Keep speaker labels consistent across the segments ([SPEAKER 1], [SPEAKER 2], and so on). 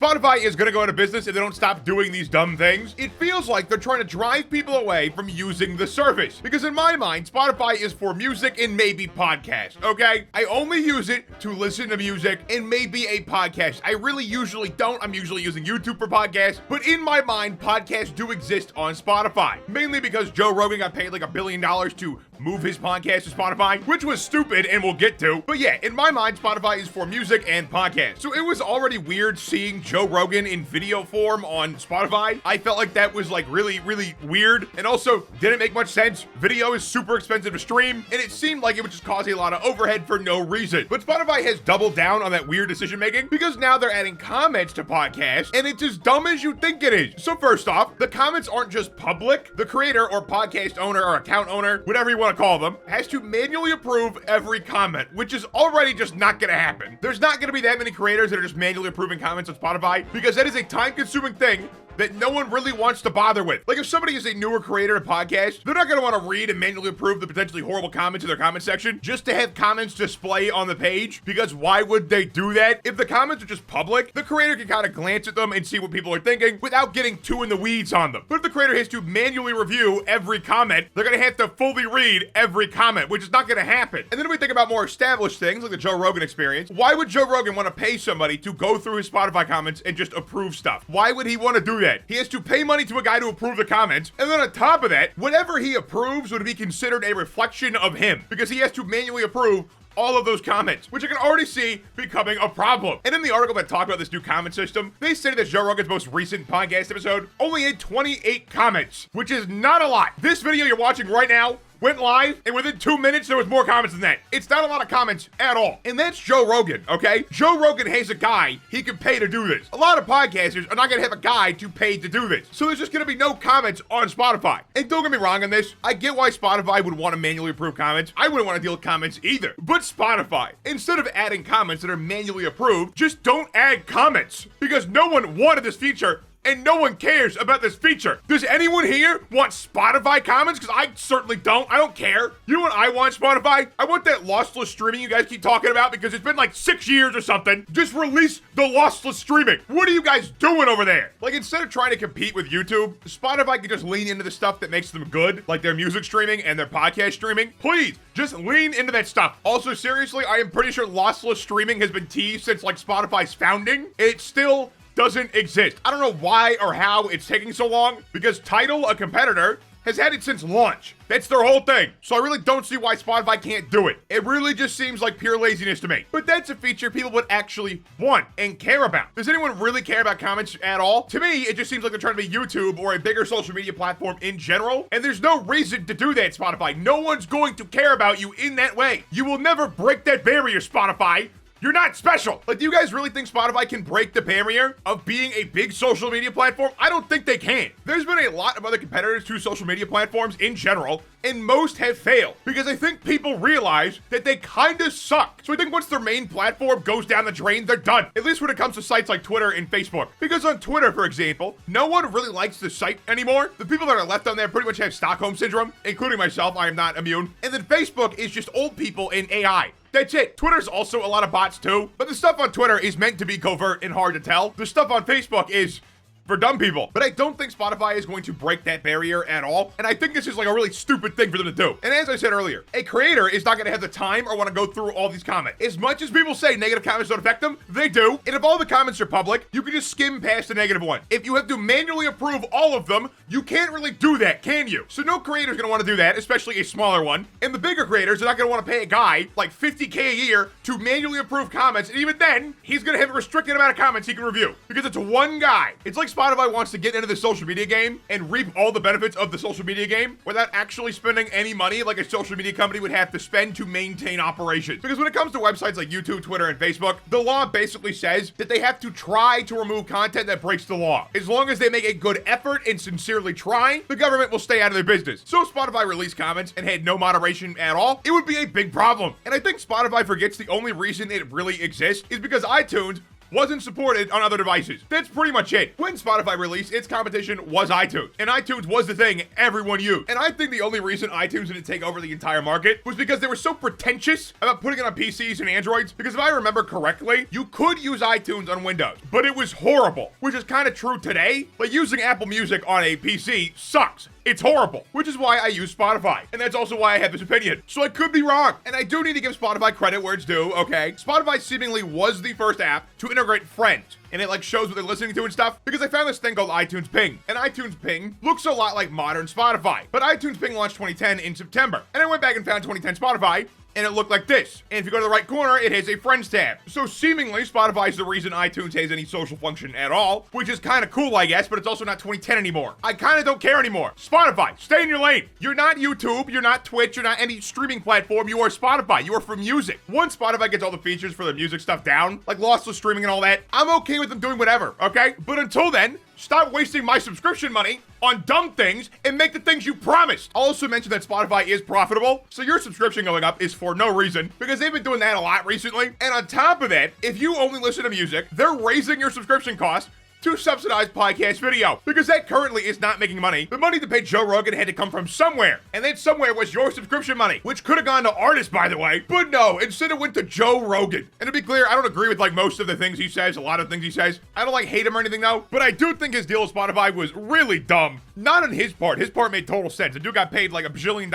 [SPEAKER 1] Spotify is gonna go out of business if they don't stop doing these dumb things. It feels like they're trying to drive people away from using the service. Because in my mind, Spotify is for music and maybe podcasts, okay? I only use it to listen to music and maybe a podcast. I really usually don't. I'm usually using YouTube for podcasts. But in my mind, podcasts do exist on Spotify. Mainly because Joe Rogan got paid like $1 billion to move his podcast to Spotify, which was stupid and we'll get to. But yeah, in my mind, Spotify is for music and podcasts. So it was already weird seeing Joe Rogan in video form on Spotify. I felt like that was like really weird and also didn't make much sense. Video is super expensive to stream and it seemed like it would just cause a lot of overhead for no reason. But Spotify has doubled down on that weird decision making because now they're adding comments to podcasts and it's as dumb as you think it is. So first off, the comments aren't just public. The creator or podcast owner or account owner, whatever you want to call them, has to manually approve every comment, which is already just not gonna happen. There's not gonna be that many creators that are just manually approving comments on Spotify because that is a time-consuming thing that no one really wants to bother with. Like if somebody is a newer creator of podcast, they're not gonna wanna read and manually approve the potentially horrible comments in their comment section just to have comments display on the page, because why would they do that? If the comments are just public, the creator can kind of glance at them and see what people are thinking without getting too in the weeds on them. But if the creator has to manually review every comment, they're gonna have to fully read every comment, which is not gonna happen. And then if we think about more established things like the Joe Rogan experience, why would Joe Rogan wanna pay somebody to go through his Spotify comments and just approve stuff? Why would he wanna do that? He has to pay money to a guy to approve the comments, and then on top of that, whatever he approves would be considered a reflection of him, because he has to manually approve all of those comments, which I can already see becoming a problem. And in the article that talked about this new comment system, they stated that Joe Rogan's most recent podcast episode only had 28 comments, which is not a lot. This video you're watching right now went live, and within 2 minutes, there was more comments than that. It's not a lot of comments at all. And that's Joe Rogan, okay? Joe Rogan has a guy he can pay to do this. A lot of podcasters are not gonna have a guy to pay to do this. So there's just gonna be no comments on Spotify. And don't get me wrong on this, I get why Spotify would want to manually approve comments. I wouldn't want to deal with comments either. But Spotify, instead of adding comments that are manually approved, just don't add comments. Because no one wanted this feature, and no one cares about this feature. Does anyone here want Spotify comments? Because I certainly don't. I don't care. You know what I want, Spotify? I want that lossless streaming you guys keep talking about because it's been like 6 years or something. Just release the lossless streaming. What are you guys doing over there? Like, instead of trying to compete with YouTube, Spotify could just lean into the stuff that makes them good, like their music streaming and their podcast streaming. Please, just lean into that stuff. Also, seriously, I am pretty sure lossless streaming has been teased since like Spotify's founding. It still doesn't exist. I don't know why or how it's taking so long, because Tidal, a competitor, has had it since launch. That's their whole thing. So I really don't see why Spotify can't do it. It really just seems like pure laziness to me. But that's a feature people would actually want and care about. Does anyone really care about comments at all? To me, it just seems like they're trying to be YouTube or a bigger social media platform in general. And there's no reason to do that, Spotify. No one's going to care about you in that way. You will never break that barrier, Spotify. You're not special. Like, do you guys really think Spotify can break the barrier of being a big social media platform? I don't think they can. There's been a lot of other competitors to social media platforms in general, and most have failed because I think people realize that they kind of suck. So I think once their main platform goes down the drain, they're done. At least when it comes to sites like Twitter and Facebook. Because on Twitter, for example, no one really likes the site anymore. The people that are left on there pretty much have Stockholm Syndrome, including myself. I am not immune. And then Facebook is just old people and AI. That's it. Twitter's also a lot of bots too, but the stuff on Twitter is meant to be covert and hard to tell. The stuff on Facebook is for dumb people. But I don't think Spotify is going to break that barrier at all. And I think this is like a really stupid thing for them to do. And as I said earlier, a creator is not going to have the time or want to go through all these comments. As much as people say negative comments don't affect them, they do. And if all the comments are public, you can just skim past the negative one. If you have to manually approve all of them, you can't really do that, can you? So no creator is going to want to do that, especially a smaller one. And the bigger creators are not going to want to pay a guy like $50K a year to manually approve comments. And even then, he's going to have a restricted amount of comments he can review because it's one guy. It's like Spotify wants to get into the social media game and reap all the benefits of the social media game without actually spending any money like a social media company would have to spend to maintain operations. Because when it comes to websites like YouTube, Twitter, and Facebook, the law basically says that they have to try to remove content that breaks the law. As long as they make a good effort and sincerely try, the government will stay out of their business. So if Spotify released comments and had no moderation at all, it would be a big problem. And I think Spotify forgets the only reason it really exists is because iTunes wasn't supported on other devices. That's pretty much it. When Spotify released, its competition was iTunes, and iTunes was the thing everyone used. And I think the only reason iTunes didn't take over the entire market was because they were so pretentious about putting it on PCs and Androids, because if I remember correctly, you could use iTunes on Windows, but it was horrible, which is kind of true today. Like, using Apple Music on a PC sucks. It's horrible, which is why I use Spotify. And that's also why I have this opinion. So I could be wrong. And I do need to give Spotify credit where it's due, okay? Spotify seemingly was the first app to integrate Friends. And it like shows what they're listening to and stuff. Because I found this thing called iTunes Ping. And iTunes Ping looks a lot like modern Spotify. But iTunes Ping launched 2010 in September. And I went back and found 2010 Spotify, and it looked like this. And if you go to the right corner, it has a Friends tab. So seemingly, Spotify is the reason iTunes has any social function at all, which is kind of cool, I guess, but it's also not 2010 anymore. I kind of don't care anymore. Spotify, stay in your lane. You're not YouTube, you're not Twitch, you're not any streaming platform, you are Spotify. You are for music. Once Spotify gets all the features for the music stuff down, like lossless streaming and all that, I'm okay with them doing whatever, okay? But until then, stop wasting my subscription money on dumb things and make the things you promised. I'll also mention that Spotify is profitable, so your subscription going up is for no reason, because they've been doing that a lot recently. And on top of that, if you only listen to music, they're raising your subscription cost to subsidize podcast video, because that currently is not making money. The money to pay Joe Rogan had to come from somewhere, and that somewhere was your subscription money, which could have gone to artists, by the way, but no, instead it went to Joe Rogan. And to be clear, I don't agree with like most of the things he says, a lot of things he says. I don't like hate him or anything though, but I do think his deal with Spotify was really dumb. Not on his part. His part made total sense. The dude got paid like $1 billion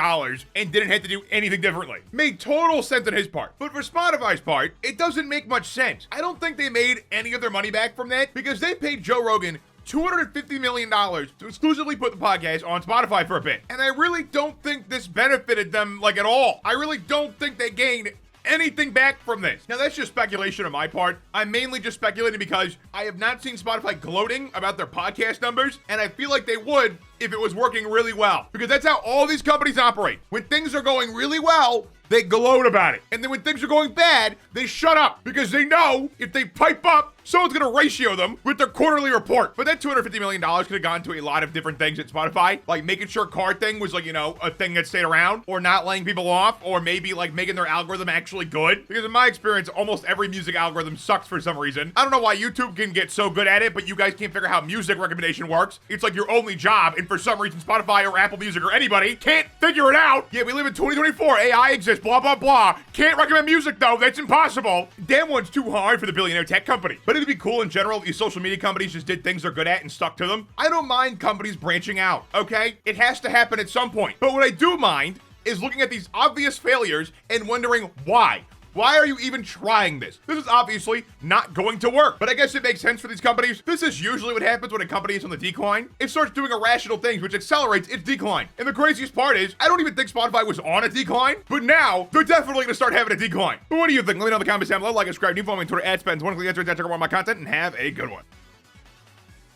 [SPEAKER 1] and didn't have to do anything differently. Made total sense on his part. But for Spotify's part, it doesn't make much sense. I don't think they made any of their money back from that, because they paid Joe Rogan $250 million to exclusively put the podcast on Spotify for a bit. And I really don't think this benefited them like at all. I really don't think they gained anything back from this. Now, that's just speculation on my part. I'm mainly just speculating because I have not seen Spotify gloating about their podcast numbers, and I feel like they would if it was working really well, because that's how all these companies operate. When things are going really well, they gloat about it. And then when things are going bad, they shut up, because they know if they pipe up, someone's gonna ratio them with their quarterly report. But that $250 million could have gone to a lot of different things at Spotify, like making sure car thing was like, you know, a thing that stayed around, or not laying people off, or maybe like making their algorithm actually good. Because in my experience, almost every music algorithm sucks for some reason. I don't know why YouTube can get so good at it, but you guys can't figure out how music recommendation works. It's like your only job, and for some reason Spotify or Apple Music or anybody can't figure it out. Yeah, we live in 2024, AI exists, blah, blah, blah. Can't recommend music though, that's impossible. Damn one's too hard for the billionaire tech company. But it'd be cool in general if these social media companies just did things they're good at and stuck to them. I don't mind companies branching out, okay? It has to happen at some point. But what I do mind is looking at these obvious failures and wondering why. Why are you even trying this? This is obviously not going to work. But I guess it makes sense for these companies. This is usually what happens when a company is on the decline. It starts doing irrational things, which accelerates its decline. And the craziest part is, I don't even think Spotify was on a decline, but now they're definitely gonna start having a decline. But what do you think? Let me know in the comments down below. Like and subscribe. New follow me on Twitter @spatnz. Want to click the answer, check out more of my content, and have a good one.